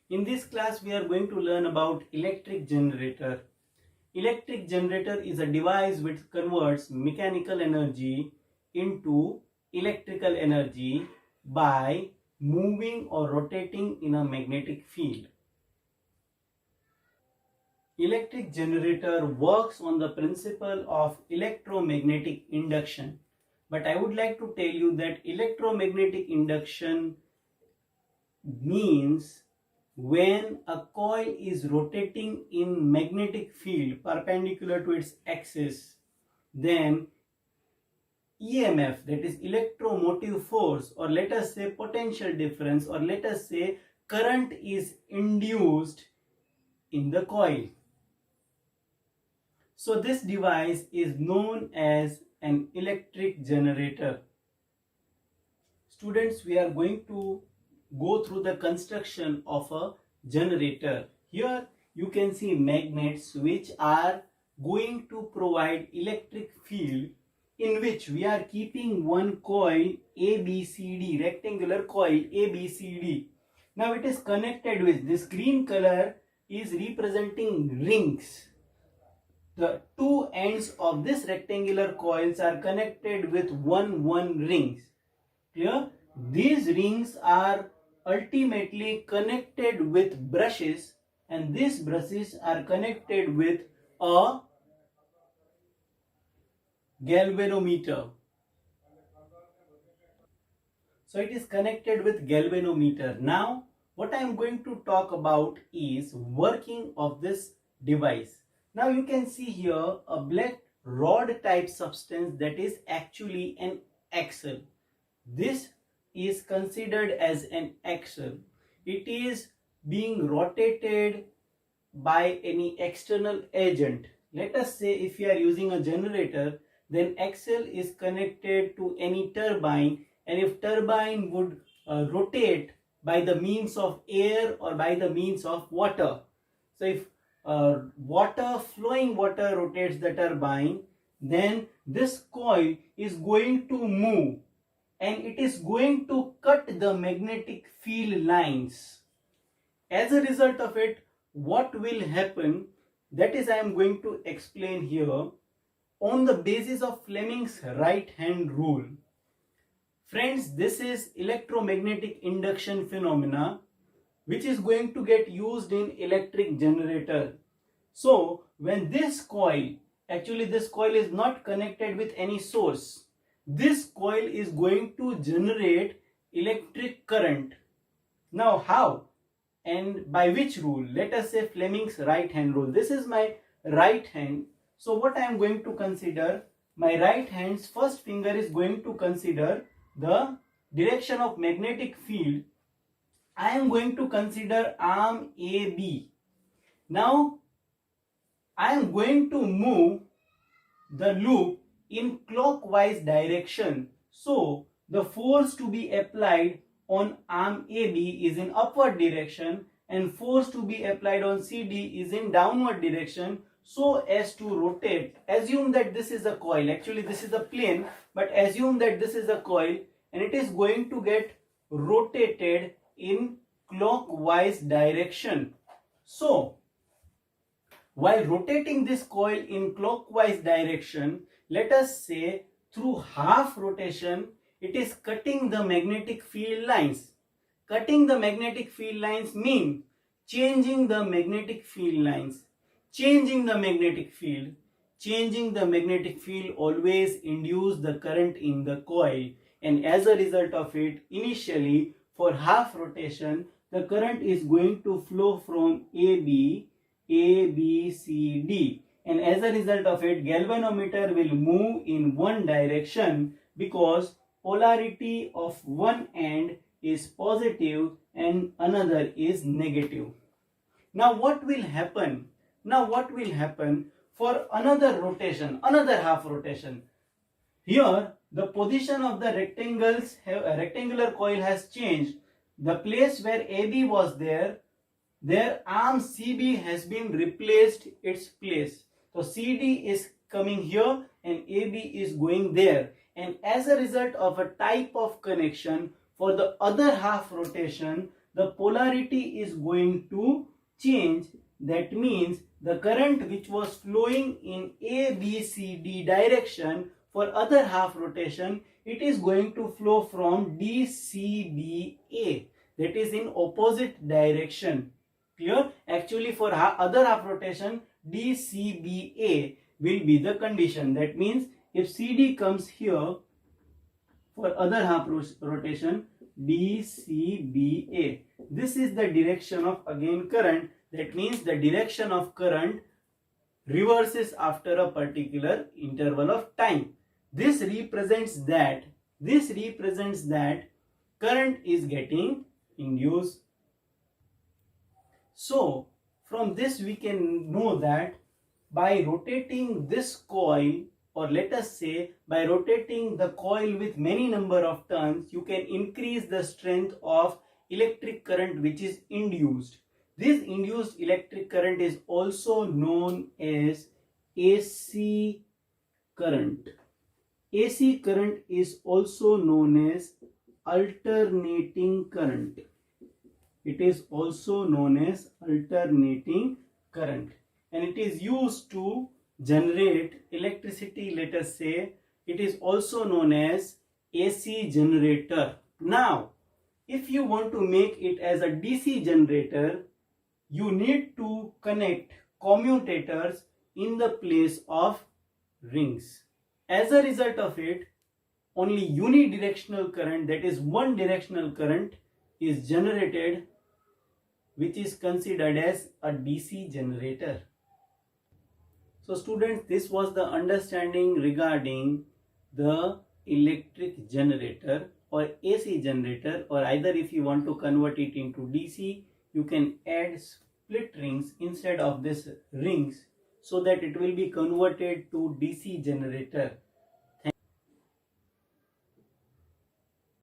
In this class, we are going to learn about electric generator. Electric generator is a device which converts mechanical energy into electrical energy by moving or rotating in a magnetic field. Electric generator works on the principle of electromagnetic induction. But I would like to tell you that electromagnetic induction means when a coil is rotating in magnetic field perpendicular to its axis, then EMF, that is electromotive force, or let us say potential difference, or let us say current, is induced in the coil. So this device is known as an electric generator. Students, we are going to go through the construction of a generator. Here you can see magnets which are going to provide electric field, in which we are keeping one coil ABCD, rectangular coil ABCD. Now it is connected with this green color is representing rings. The two ends of this rectangular coils are connected with one rings. Clear? These rings are ultimately connected with brushes, and these brushes are connected with a galvanometer. So it is connected with galvanometer. Now what I am going to talk about is working of this device. Now you can see here a black rod type substance that is actually an axle. This is considered as an axle. It is being rotated by any external agent. Let us say if you are using a generator, then axle is connected to any turbine, and if turbine would rotate by the means of air or by the means of water. So if flowing water rotates the turbine, then this coil is going to move and it is going to cut the magnetic field lines. As a result of it, what will happen, that is I am going to explain here on the basis of Fleming's right hand rule. Friends, this is electromagnetic induction phenomena which is going to get used in electric generator. So when this coil, actually this coil is not connected with any source, this coil is going to generate electric current. Now how and by which rule? Let us say Fleming's right hand rule. This is my right hand. So what I am going to consider, my right hand's first finger is going to consider the direction of magnetic field. I am going to consider arm AB. Now I am going to move the loop in clockwise direction. So the force to be applied on arm AB is in upward direction, and force to be applied on CD is in downward direction, so as to rotate. Assume that this is a coil. Actually this is a plane, but assume that this is a coil and it is going to get rotated in clockwise direction. So while rotating this coil in clockwise direction, let us say through half rotation, it is cutting the magnetic field lines. Cutting the magnetic field lines mean changing the magnetic field lines. Changing the magnetic field. Changing the magnetic field always induce the current in the coil, and as a result of it, initially for half rotation, the current is going to flow from AB, C, D, and as a result of it, galvanometer will move in one direction because polarity of one end is positive and another is negative. Now what will happen? For another rotation, another half rotation? Here the position of the rectangular coil has changed. The place where AB was there arm CB has been replaced its place. So CD is coming here and AB is going there, and as a result of a type of connection, for the other half rotation, the polarity is going to change. That means the current which was flowing in A, B, C, D direction for other half rotation, it is going to flow from D, C, B, A. That is in opposite direction. Clear? Actually for other half rotation, D, C, B, A will be the condition. That means if CD comes here for other half rotation, D, C, B, A. This is the direction of again current. That means the direction of current reverses after a particular interval of time. This represents that current is getting induced. So from this we can know that by rotating this coil, or let us say by rotating the coil with many number of turns, you can increase the strength of electric current which is induced. This induced electric current is also known as AC current. AC current is also known as alternating current. It is also known as alternating current, and it is used to generate electricity. Let us say it is also known as AC generator. Now, if you want to make it as a DC generator, you need to connect commutators in the place of rings. As a result of it, only unidirectional current, that is one directional current, is generated, which is considered as a DC generator. So students, this was the understanding regarding the electric generator or AC generator, or either if you want to convert it into DC, you can add split rings instead of this rings so that it will be converted to DC generator.